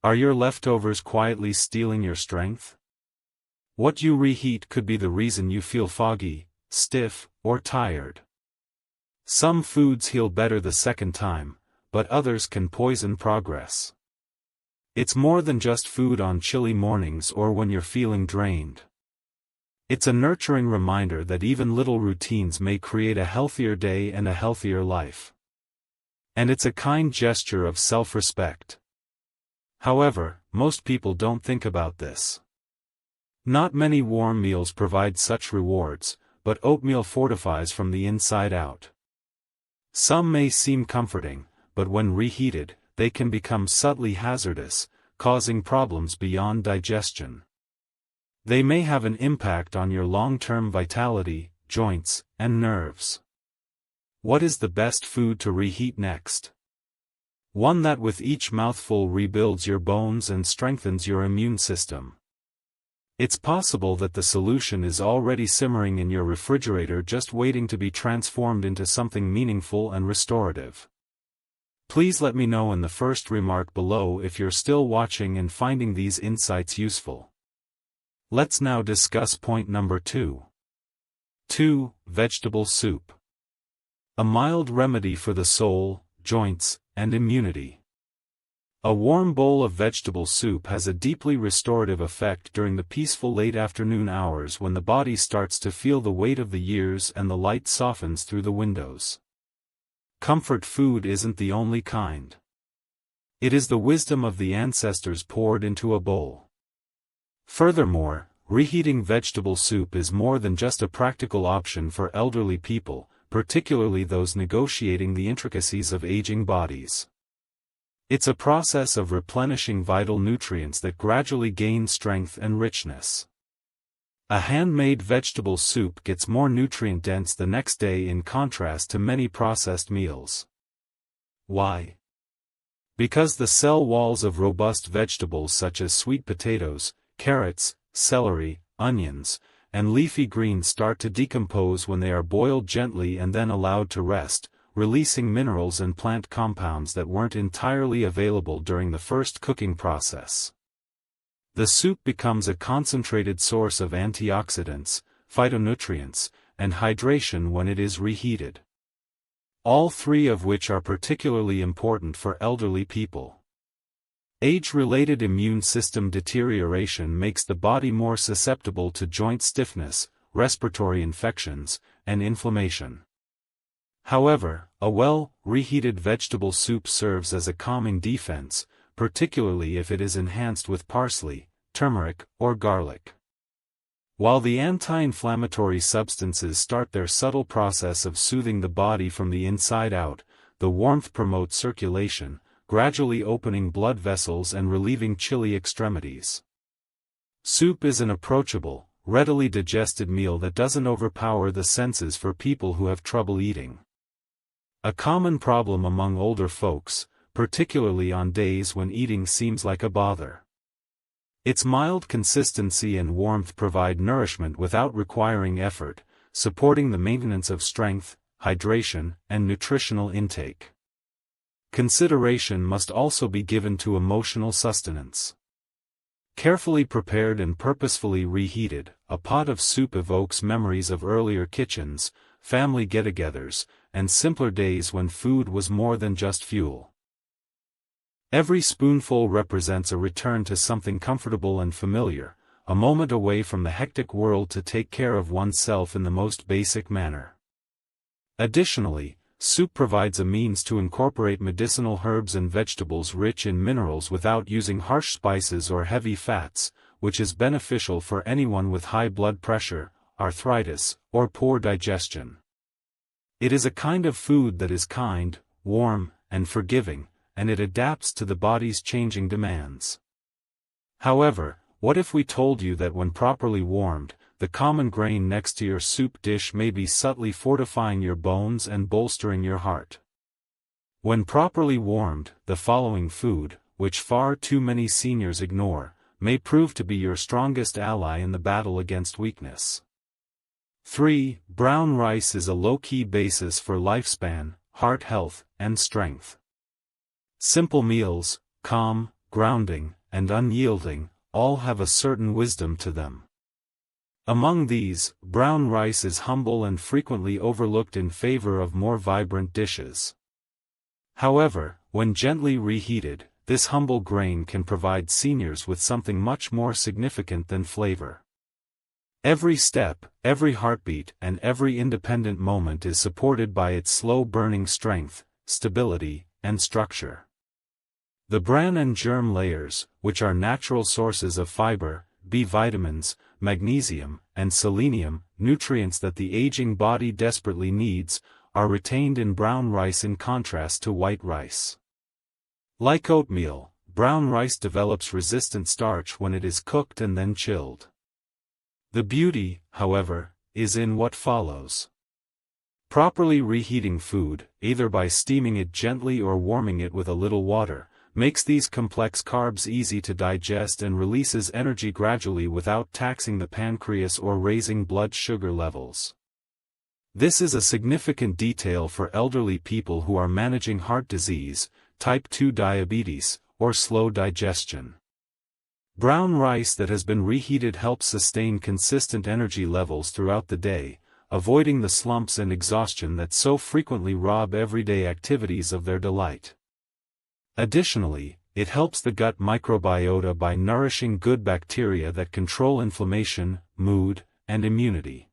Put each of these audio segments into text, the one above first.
Are your leftovers quietly stealing your strength? What you reheat could be the reason you feel foggy, stiff, or tired. Some foods heal better the second time, but others can poison progress. It's more than just food on chilly mornings or when you're feeling drained. It's a nurturing reminder that even little routines may create a healthier day and a healthier life. And it's a kind gesture of self-respect. However, most people don't think about this. Not many warm meals provide such rewards, but oatmeal fortifies from the inside out. Some may seem comforting, but when reheated, they can become subtly hazardous, causing problems beyond digestion. They may have an impact on your long-term vitality, joints, and nerves. What is the best food to reheat next? One that with each mouthful rebuilds your bones and strengthens your immune system. It's possible that the solution is already simmering in your refrigerator, just waiting to be transformed into something meaningful and restorative. Please let me know in the first remark below if you're still watching and finding these insights useful. Let's now discuss point number 2. 2. Vegetable soup. A mild remedy for the soul, joints, and immunity. A warm bowl of vegetable soup has a deeply restorative effect during the peaceful late afternoon hours when the body starts to feel the weight of the years and the light softens through the windows. Comfort food isn't the only kind. It is the wisdom of the ancestors poured into a bowl. Furthermore, reheating vegetable soup is more than just a practical option for elderly people, particularly those negotiating the intricacies of aging bodies. It's a process of replenishing vital nutrients that gradually gain strength and richness. A handmade vegetable soup gets more nutrient-dense the next day in contrast to many processed meals. Why? Because the cell walls of robust vegetables such as sweet potatoes, carrots, celery, onions, and leafy greens start to decompose when they are boiled gently and then allowed to rest, releasing minerals and plant compounds that weren't entirely available during the first cooking process. The soup becomes a concentrated source of antioxidants, phytonutrients, and hydration when it is reheated. All three of which are particularly important for elderly people. Age-related immune system deterioration makes the body more susceptible to joint stiffness, respiratory infections, and inflammation. However, a well-reheated vegetable soup serves as a calming defense, particularly if it is enhanced with parsley, turmeric, or garlic. While the anti-inflammatory substances start their subtle process of soothing the body from the inside out, the warmth promotes circulation, gradually opening blood vessels and relieving chilly extremities. Soup is an approachable, readily digested meal that doesn't overpower the senses for people who have trouble eating. A common problem among older folks, particularly on days when eating seems like a bother. Its mild consistency and warmth provide nourishment without requiring effort, supporting the maintenance of strength, hydration, and nutritional intake. Consideration must also be given to emotional sustenance. Carefully prepared and purposefully reheated, a pot of soup evokes memories of earlier kitchens, family get-togethers, and simpler days when food was more than just fuel. Every spoonful represents a return to something comfortable and familiar, a moment away from the hectic world to take care of oneself in the most basic manner. Additionally, soup provides a means to incorporate medicinal herbs and vegetables rich in minerals without using harsh spices or heavy fats, which is beneficial for anyone with high blood pressure, arthritis, or poor digestion. It is a kind of food that is kind, warm, and forgiving, and it adapts to the body's changing demands. However, what if we told you that when properly warmed, the common grain next to your soup dish may be subtly fortifying your bones and bolstering your heart? When properly warmed, the following food, which far too many seniors ignore, may prove to be your strongest ally in the battle against weakness. 3. Brown rice is a low-key basis for lifespan, heart health, and strength. Simple meals, calm, grounding, and unyielding, all have a certain wisdom to them. Among these, brown rice is humble and frequently overlooked in favor of more vibrant dishes. However, when gently reheated, this humble grain can provide seniors with something much more significant than flavor. Every step, every heartbeat, and every independent moment is supported by its slow-burning strength, stability, and structure. The bran and germ layers, which are natural sources of fiber, B vitamins, magnesium, and selenium, nutrients that the aging body desperately needs, are retained in brown rice in contrast to white rice. Like oatmeal, brown rice develops resistant starch when it is cooked and then chilled. The beauty, however, is in what follows. Properly reheating food, either by steaming it gently or warming it with a little water, makes these complex carbs easy to digest and releases energy gradually without taxing the pancreas or raising blood sugar levels. This is a significant detail for elderly people who are managing heart disease, type 2 diabetes, or slow digestion. Brown rice that has been reheated helps sustain consistent energy levels throughout the day, avoiding the slumps and exhaustion that so frequently rob everyday activities of their delight. Additionally, it helps the gut microbiota by nourishing good bacteria that control inflammation, mood, and immunity.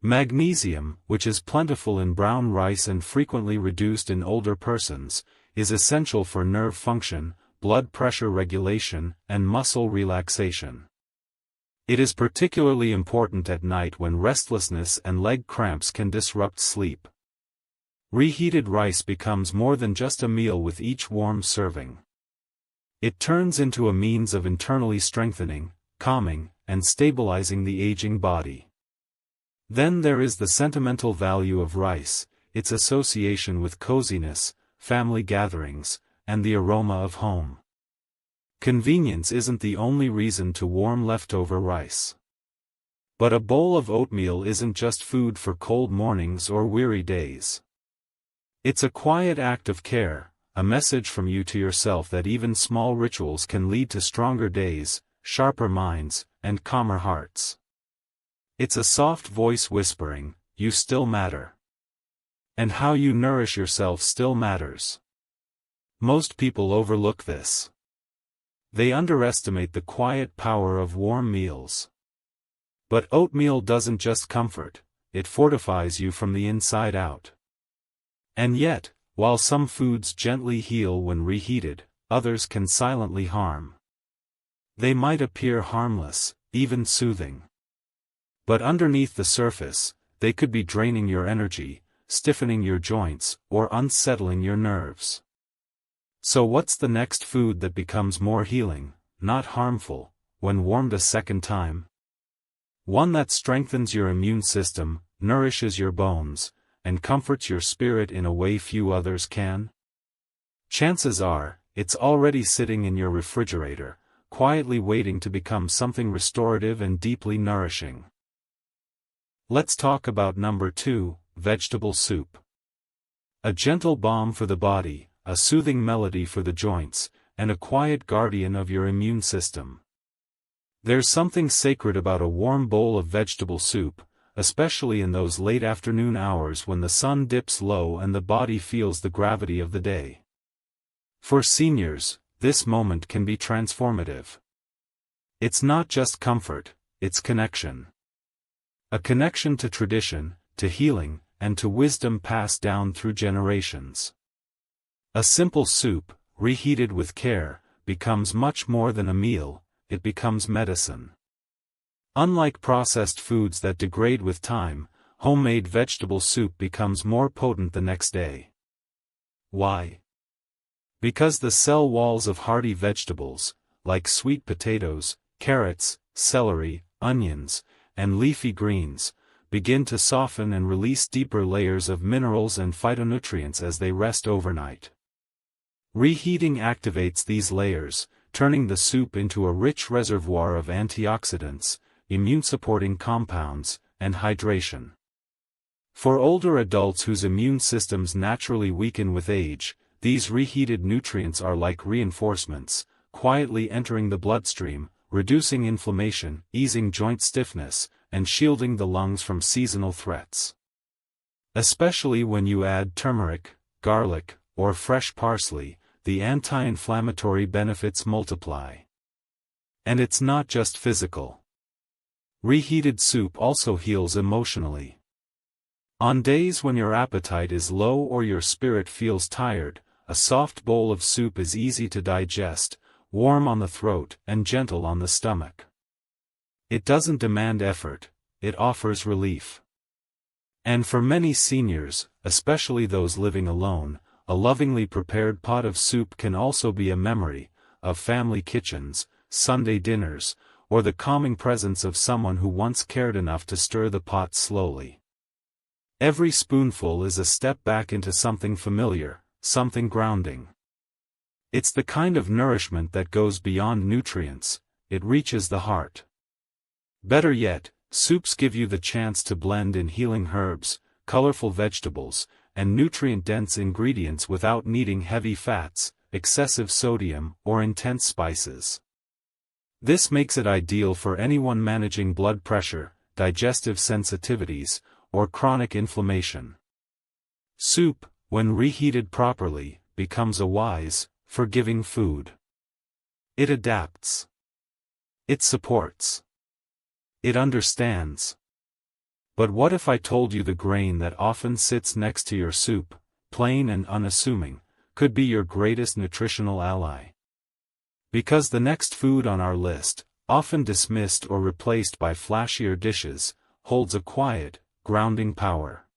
Magnesium, which is plentiful in brown rice and frequently reduced in older persons, is essential for nerve function, blood pressure regulation, and muscle relaxation. It is particularly important at night when restlessness and leg cramps can disrupt sleep. Reheated rice becomes more than just a meal with each warm serving. It turns into a means of internally strengthening, calming, and stabilizing the aging body. Then there is the sentimental value of rice, its association with coziness, family gatherings, and the aroma of home. Convenience isn't the only reason to warm leftover rice. But a bowl of oatmeal isn't just food for cold mornings or weary days. It's a quiet act of care, a message from you to yourself that even small rituals can lead to stronger days, sharper minds, and calmer hearts. It's a soft voice whispering, "You still matter." And how you nourish yourself still matters. Most people overlook this. They underestimate the quiet power of warm meals. But oatmeal doesn't just comfort, it fortifies you from the inside out. And yet, while some foods gently heal when reheated, others can silently harm. They might appear harmless, even soothing. But underneath the surface, they could be draining your energy, stiffening your joints, or unsettling your nerves. So what's the next food that becomes more healing, not harmful, when warmed a second time? One that strengthens your immune system, nourishes your bones, and comforts your spirit in a way few others can? Chances are, it's already sitting in your refrigerator, quietly waiting to become something restorative and deeply nourishing. Let's talk about number 2, vegetable soup. A gentle balm for the body, a soothing melody for the joints, and a quiet guardian of your immune system. There's something sacred about a warm bowl of vegetable soup, especially in those late afternoon hours when the sun dips low and the body feels the gravity of the day. For seniors, this moment can be transformative. It's not just comfort, it's connection. A connection to tradition, to healing, and to wisdom passed down through generations. A simple soup, reheated with care, becomes much more than a meal, it becomes medicine. Unlike processed foods that degrade with time, homemade vegetable soup becomes more potent the next day. Why? Because the cell walls of hearty vegetables, like sweet potatoes, carrots, celery, onions, and leafy greens, begin to soften and release deeper layers of minerals and phytonutrients as they rest overnight. Reheating activates these layers, turning the soup into a rich reservoir of antioxidants, immune-supporting compounds, and hydration. For older adults whose immune systems naturally weaken with age, these reheated nutrients are like reinforcements, quietly entering the bloodstream, reducing inflammation, easing joint stiffness, and shielding the lungs from seasonal threats. Especially when you add turmeric, garlic, or fresh parsley, the anti-inflammatory benefits multiply. And it's not just physical. Reheated soup also heals emotionally. On days when your appetite is low or your spirit feels tired, a soft bowl of soup is easy to digest, warm on the throat and gentle on the stomach. It doesn't demand effort, it offers relief. And for many seniors, especially those living alone, a lovingly prepared pot of soup can also be a memory of family kitchens, Sunday dinners, or the calming presence of someone who once cared enough to stir the pot slowly. Every spoonful is a step back into something familiar, something grounding. It's the kind of nourishment that goes beyond nutrients, it reaches the heart. Better yet, soups give you the chance to blend in healing herbs, colorful vegetables, and nutrient-dense ingredients without needing heavy fats, excessive sodium, or intense spices. This makes it ideal for anyone managing blood pressure, digestive sensitivities, or chronic inflammation. Soup, when reheated properly, becomes a wise, forgiving food. It adapts. It supports. It understands. But what if I told you the grain that often sits next to your soup, plain and unassuming, could be your greatest nutritional ally? Because the next food on our list, often dismissed or replaced by flashier dishes, holds a quiet, grounding power.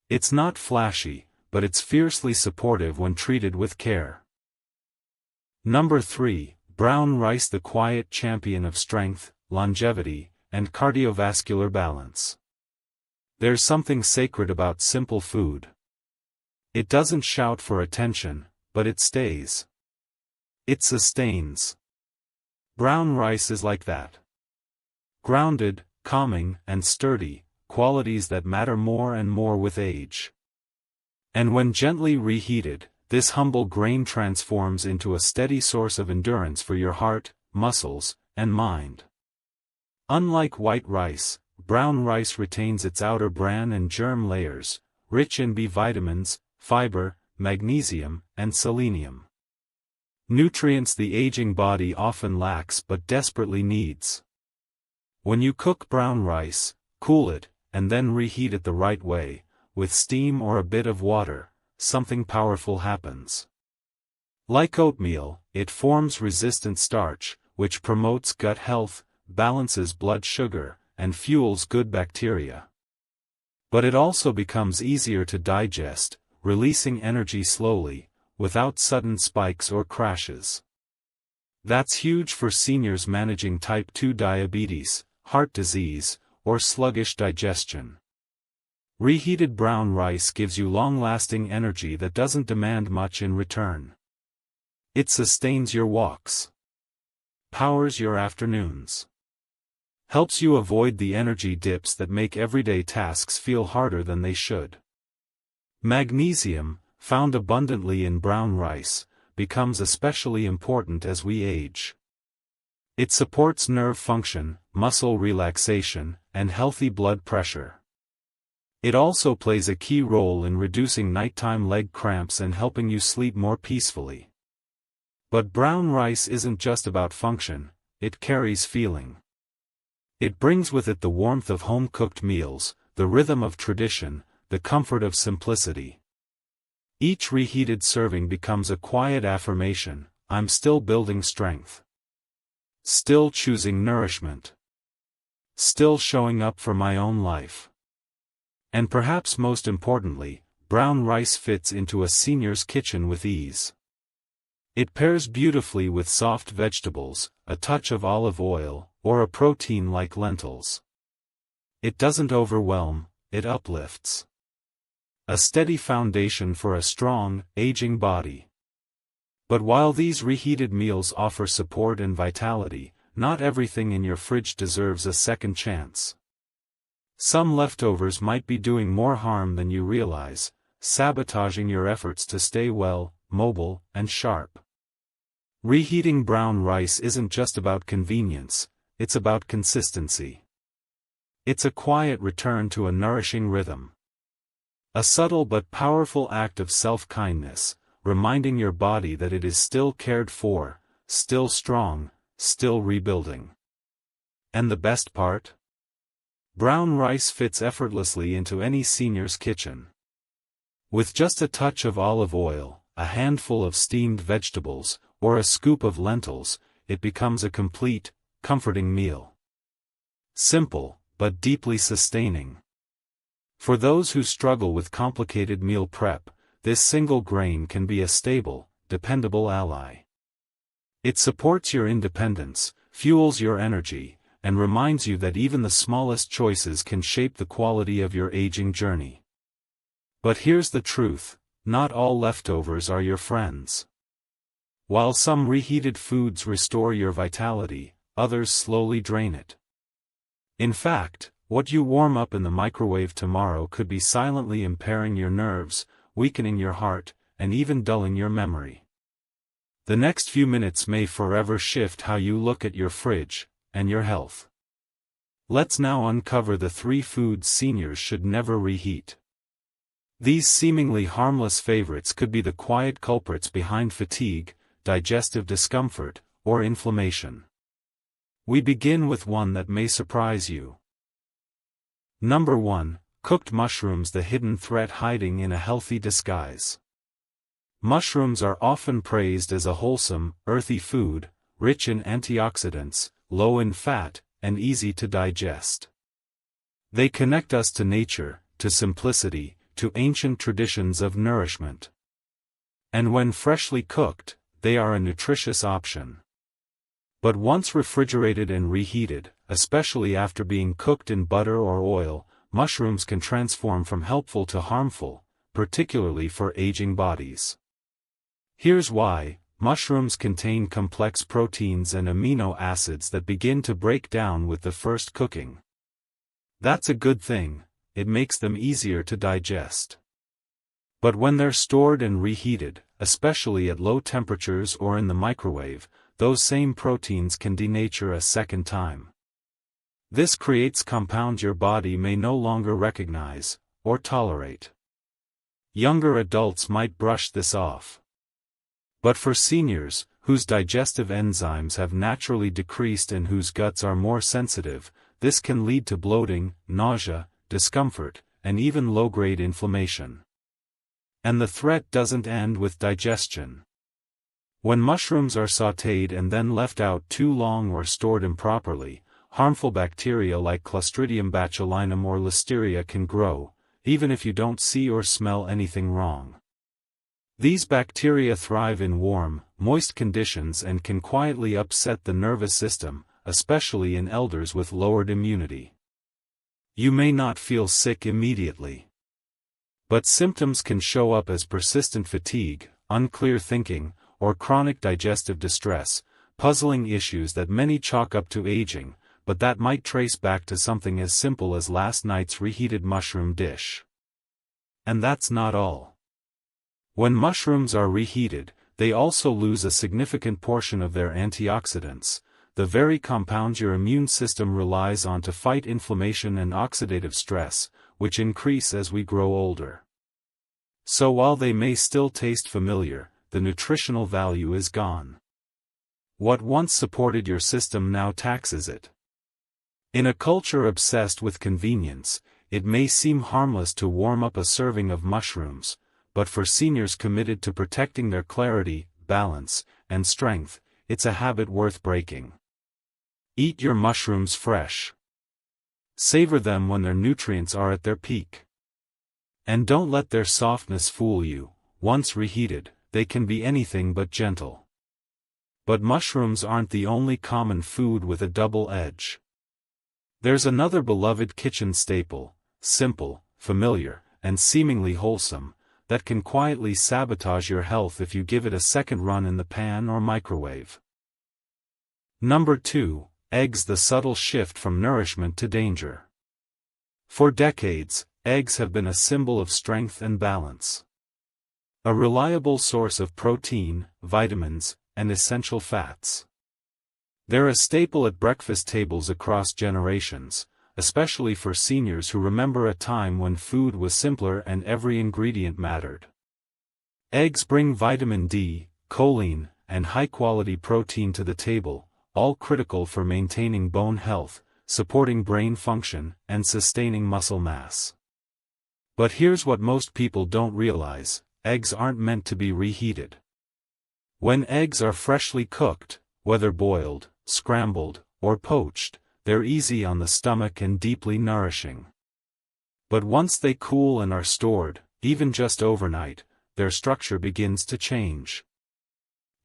It's not flashy, but it's fiercely supportive when treated with care. Number 3, brown rice, the quiet champion of strength, longevity, and cardiovascular balance. There's something sacred about simple food. It doesn't shout for attention, but it stays. It sustains. Brown rice is like that. Grounded, calming, and sturdy, qualities that matter more and more with age. And when gently reheated, this humble grain transforms into a steady source of endurance for your heart, muscles, and mind. Unlike white rice, brown rice retains its outer bran and germ layers, rich in B vitamins, fiber, magnesium, and selenium. Nutrients the aging body often lacks but desperately needs. When you cook brown rice, cool it, and then reheat it the right way, with steam or a bit of water, something powerful happens. Like oatmeal, it forms resistant starch, which promotes gut health, balances blood sugar, and fuels good bacteria. But it also becomes easier to digest, releasing energy slowly, without sudden spikes or crashes. That's huge for seniors managing type 2 diabetes, heart disease, or sluggish digestion. Reheated brown rice gives you long-lasting energy that doesn't demand much in return. It sustains your walks. Powers your afternoons. Helps you avoid the energy dips that make everyday tasks feel harder than they should. Magnesium, found abundantly in brown rice, becomes especially important as we age. It supports nerve function, muscle relaxation, and healthy blood pressure. It also plays a key role in reducing nighttime leg cramps and helping you sleep more peacefully. But brown rice isn't just about function, it carries feeling. It brings with it the warmth of home-cooked meals, the rhythm of tradition, the comfort of simplicity. Each reheated serving becomes a quiet affirmation, I'm still building strength. Still choosing nourishment. Still showing up for my own life. And perhaps most importantly, brown rice fits into a senior's kitchen with ease. It pairs beautifully with soft vegetables, a touch of olive oil, or a protein like lentils. It doesn't overwhelm, it uplifts. A steady foundation for a strong, aging body. But while these reheated meals offer support and vitality, not everything in your fridge deserves a second chance. Some leftovers might be doing more harm than you realize, sabotaging your efforts to stay well, mobile, and sharp. Reheating brown rice isn't just about convenience, it's about consistency. It's a quiet return to a nourishing rhythm. A subtle but powerful act of self-kindness, reminding your body that it is still cared for, still strong, still rebuilding. And the best part? Brown rice fits effortlessly into any senior's kitchen. With just a touch of olive oil, a handful of steamed vegetables, or a scoop of lentils, it becomes a complete, comforting meal. Simple, but deeply sustaining. For those who struggle with complicated meal prep, this single grain can be a stable, dependable ally. It supports your independence, fuels your energy, and reminds you that even the smallest choices can shape the quality of your aging journey. But here's the truth, not all leftovers are your friends. While some reheated foods restore your vitality, others slowly drain it. In fact, what you warm up in the microwave tomorrow could be silently impairing your nerves, weakening your heart, and even dulling your memory. The next few minutes may forever shift how you look at your fridge and your health. Let's now uncover the 3 foods seniors should never reheat. These seemingly harmless favorites could be the quiet culprits behind fatigue, digestive discomfort, or inflammation. We begin with one that may surprise you. Number 1. Cooked mushrooms, the hidden threat hiding in a healthy disguise. Mushrooms are often praised as a wholesome, earthy food, rich in antioxidants, low in fat, and easy to digest. They connect us to nature, to simplicity, to ancient traditions of nourishment. And when freshly cooked, they are a nutritious option. But once refrigerated and reheated, especially after being cooked in butter or oil, mushrooms can transform from helpful to harmful, particularly for aging bodies. Here's why. Mushrooms contain complex proteins and amino acids that begin to break down with the first cooking. That's a good thing, it makes them easier to digest. But when they're stored and reheated, especially at low temperatures or in the microwave, those same proteins can denature a second time. This creates compounds your body may no longer recognize or tolerate. Younger adults might brush this off. But for seniors, whose digestive enzymes have naturally decreased and whose guts are more sensitive, this can lead to bloating, nausea, discomfort, and even low-grade inflammation. And the threat doesn't end with digestion. When mushrooms are sautéed and then left out too long or stored improperly, harmful bacteria like Clostridium botulinum or Listeria can grow, even if you don't see or smell anything wrong. These bacteria thrive in warm, moist conditions and can quietly upset the nervous system, especially in elders with lowered immunity. You may not feel sick immediately. But symptoms can show up as persistent fatigue, unclear thinking, or chronic digestive distress, puzzling issues that many chalk up to aging, but that might trace back to something as simple as last night's reheated mushroom dish. And that's not all. When mushrooms are reheated, they also lose a significant portion of their antioxidants, the very compounds your immune system relies on to fight inflammation and oxidative stress, which increase as we grow older. So while they may still taste familiar, the nutritional value is gone. What once supported your system now taxes it. In a culture obsessed with convenience, it may seem harmless to warm up a serving of mushrooms, but for seniors committed to protecting their clarity, balance, and strength, it's a habit worth breaking. Eat your mushrooms fresh. Savor them when their nutrients are at their peak. And don't let their softness fool you. Once reheated, they can be anything but gentle. But mushrooms aren't the only common food with a double edge. There's another beloved kitchen staple, simple, familiar, and seemingly wholesome, that can quietly sabotage your health if you give it a second run in the pan or microwave. Number 2. Eggs, the subtle shift from nourishment to danger. For decades, eggs have been a symbol of strength and balance. A reliable source of protein, vitamins, and essential fats. They're a staple at breakfast tables across generations, especially for seniors who remember a time when food was simpler and every ingredient mattered. Eggs bring vitamin D, choline, and high-quality protein to the table, all critical for maintaining bone health, supporting brain function, and sustaining muscle mass. But here's what most people don't realize: eggs aren't meant to be reheated. When eggs are freshly cooked, whether boiled, scrambled, or poached, they're easy on the stomach and deeply nourishing. But once they cool and are stored, even just overnight, their structure begins to change.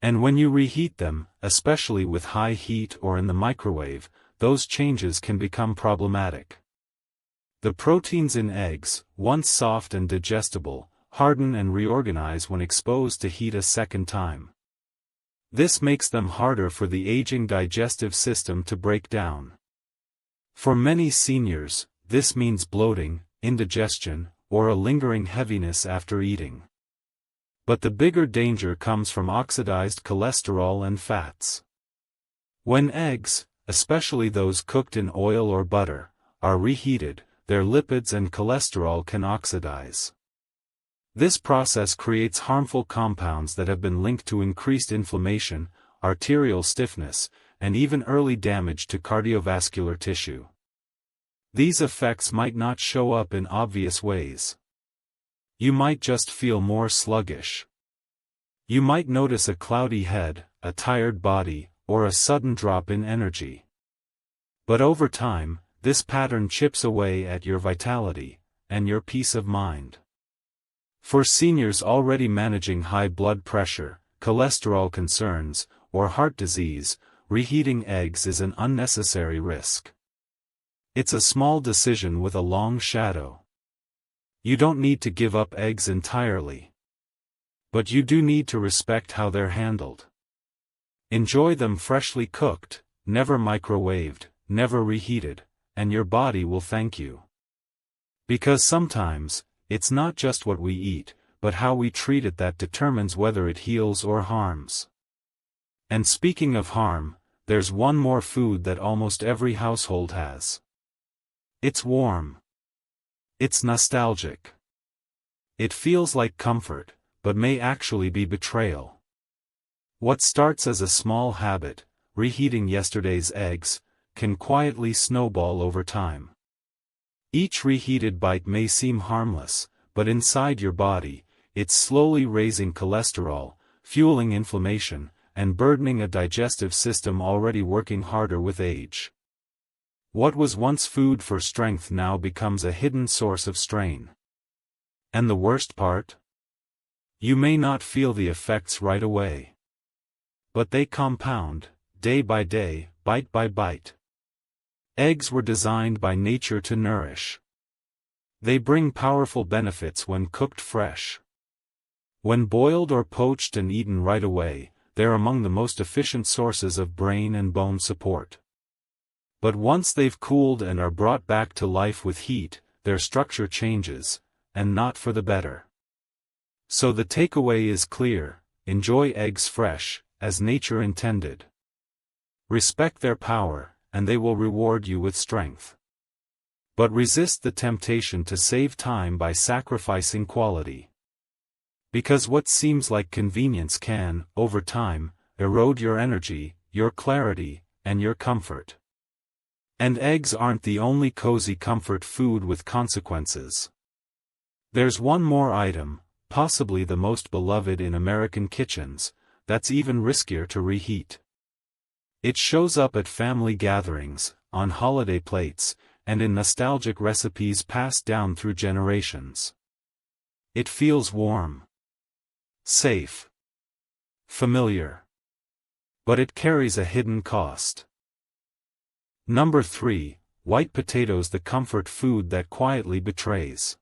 And when you reheat them, especially with high heat or in the microwave, those changes can become problematic. The proteins in eggs, once soft and digestible, harden and reorganize when exposed to heat a second time. This makes them harder for the aging digestive system to break down. For many seniors, this means bloating, indigestion, or a lingering heaviness after eating. But the bigger danger comes from oxidized cholesterol and fats. When eggs, especially those cooked in oil or butter, are reheated, their lipids and cholesterol can oxidize. This process creates harmful compounds that have been linked to increased inflammation, arterial stiffness, and even early damage to cardiovascular tissue. These effects might not show up in obvious ways. You might just feel more sluggish. You might notice a cloudy head, a tired body, or a sudden drop in energy. But over time, this pattern chips away at your vitality and your peace of mind. For seniors already managing high blood pressure, cholesterol concerns, or heart disease, reheating eggs is an unnecessary risk. It's a small decision with a long shadow. You don't need to give up eggs entirely. But you do need to respect how they're handled. Enjoy them freshly cooked, never microwaved, never reheated, and your body will thank you. Because sometimes, it's not just what we eat, but how we treat it that determines whether it heals or harms. And speaking of harm, there's one more food that almost every household has. It's warm. It's nostalgic. It feels like comfort, but may actually be betrayal. What starts as a small habit, reheating yesterday's eggs, can quietly snowball over time. Each reheated bite may seem harmless, but inside your body, it's slowly raising cholesterol, fueling inflammation, and burdening a digestive system already working harder with age. What was once food for strength now becomes a hidden source of strain. And the worst part? You may not feel the effects right away. But they compound, day by day, bite by bite. Eggs were designed by nature to nourish. They bring powerful benefits when cooked fresh. When boiled or poached and eaten right away, they're among the most efficient sources of brain and bone support. But once they've cooled and are brought back to life with heat, their structure changes, and not for the better. So the takeaway is clear: enjoy eggs fresh, as nature intended. Respect their power, and they will reward you with strength. But resist the temptation to save time by sacrificing quality. Because what seems like convenience can, over time, erode your energy, your clarity, and your comfort. And eggs aren't the only cozy comfort food with consequences. There's one more item, possibly the most beloved in American kitchens, that's even riskier to reheat. It shows up at family gatherings, on holiday plates, and in nostalgic recipes passed down through generations. It feels warm, safe, familiar. But it carries a hidden cost. Number 3, white potatoes, the comfort food that quietly betrays.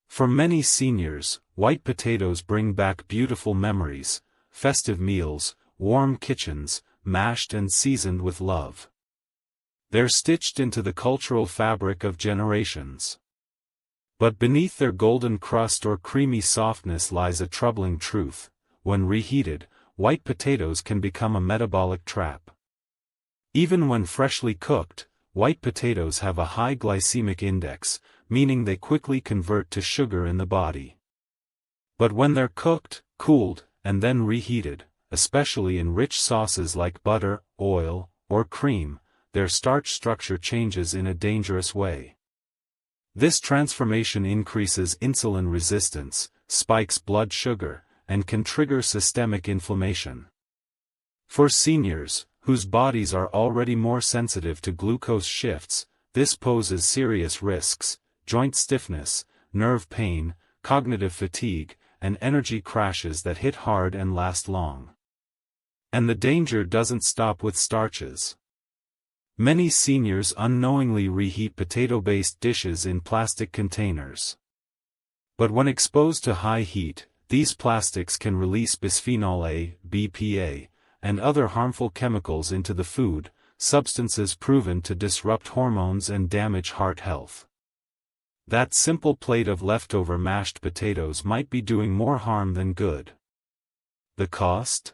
For many seniors, white potatoes bring back beautiful memories, festive meals, warm kitchens, mashed and seasoned with love. They're stitched into the cultural fabric of generations. But beneath their golden crust or creamy softness lies a troubling truth: when reheated, white potatoes can become a metabolic trap. Even when freshly cooked, white potatoes have a high glycemic index, meaning they quickly convert to sugar in the body. But when they're cooked, cooled, and then reheated, especially in rich sauces like butter, oil, or cream, their starch structure changes in a dangerous way. This transformation increases insulin resistance, spikes blood sugar, and can trigger systemic inflammation. For seniors, whose bodies are already more sensitive to glucose shifts, this poses serious risks: joint stiffness, nerve pain, cognitive fatigue, and energy crashes that hit hard and last long. And the danger doesn't stop with starches. Many seniors unknowingly reheat potato-based dishes in plastic containers. But when exposed to high heat, these plastics can release bisphenol A, BPA, and other harmful chemicals into the food, substances proven to disrupt hormones and damage heart health. That simple plate of leftover mashed potatoes might be doing more harm than good. The cost?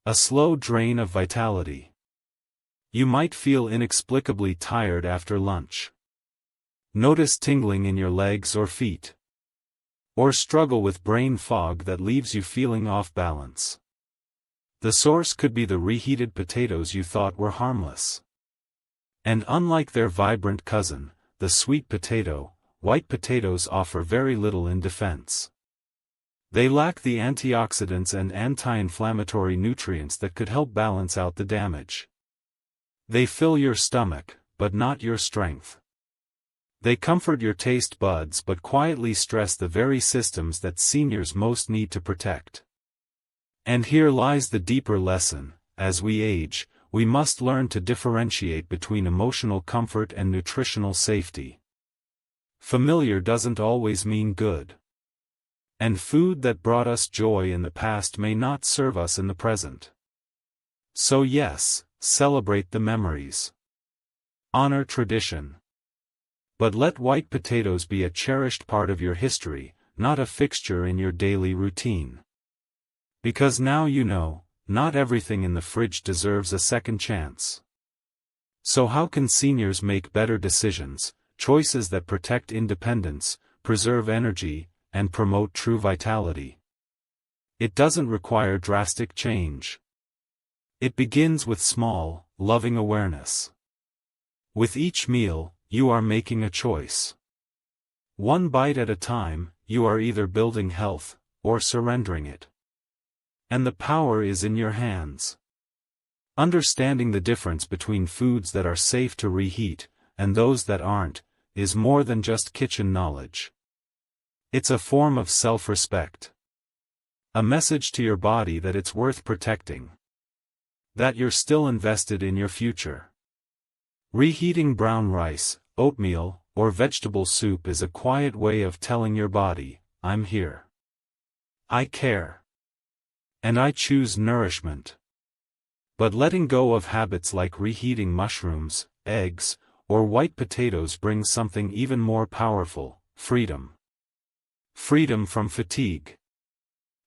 A slow drain of vitality. You might feel inexplicably tired after lunch. Notice tingling in your legs or feet. Or struggle with brain fog that leaves you feeling off balance. The source could be the reheated potatoes you thought were harmless. And unlike their vibrant cousin, the sweet potato, white potatoes offer very little in defense. They lack the antioxidants and anti-inflammatory nutrients that could help balance out the damage. They fill your stomach, but not your strength. They comfort your taste buds but quietly stress the very systems that seniors most need to protect. And here lies the deeper lesson: as we age, we must learn to differentiate between emotional comfort and nutritional safety. Familiar doesn't always mean good. And food that brought us joy in the past may not serve us in the present. So yes, celebrate the memories. Honor tradition. But let white potatoes be a cherished part of your history, not a fixture in your daily routine. Because now you know, not everything in the fridge deserves a second chance. So how can seniors make better decisions, choices that protect independence, preserve energy, and promote true vitality? It doesn't require drastic change. It begins with small, loving awareness. With each meal, you are making a choice. One bite at a time, you are either building health, or surrendering it. And the power is in your hands. Understanding the difference between foods that are safe to reheat, and those that aren't, is more than just kitchen knowledge. It's a form of self-respect. A message to your body that it's worth protecting. That you're still invested in your future. Reheating brown rice, oatmeal, or vegetable soup is a quiet way of telling your body, I'm here. I care. And I choose nourishment. But letting go of habits like reheating mushrooms, eggs, or white potatoes brings something even more powerful: freedom. Freedom from fatigue.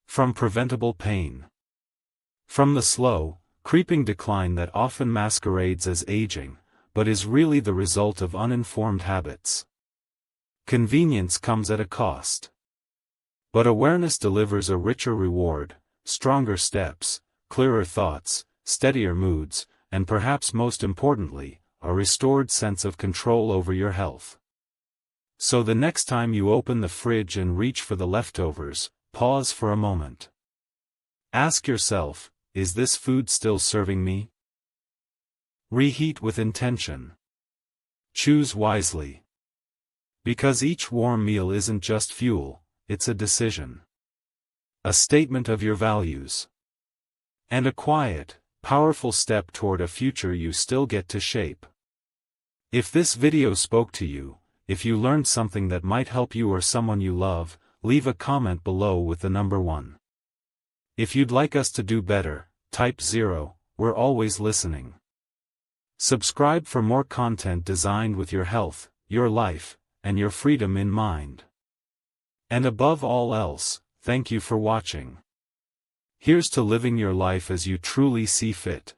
From preventable pain. From the slow, creeping decline that often masquerades as aging, but is really the result of uninformed habits. Convenience comes at a cost. But awareness delivers a richer reward: stronger steps, clearer thoughts, steadier moods, and perhaps most importantly, a restored sense of control over your health. So the next time you open the fridge and reach for the leftovers, pause for a moment. Ask yourself, is this food still serving me? Reheat with intention. Choose wisely. Because each warm meal isn't just fuel, it's a decision. A statement of your values. And a quiet, powerful step toward a future you still get to shape. If this video spoke to you, if you learned something that might help you or someone you love, leave a comment below with the number 1. If you'd like us to do better, type 0, we're always listening. Subscribe for more content designed with your health, your life, and your freedom in mind. And above all else, thank you for watching. Here's to living your life as you truly see fit.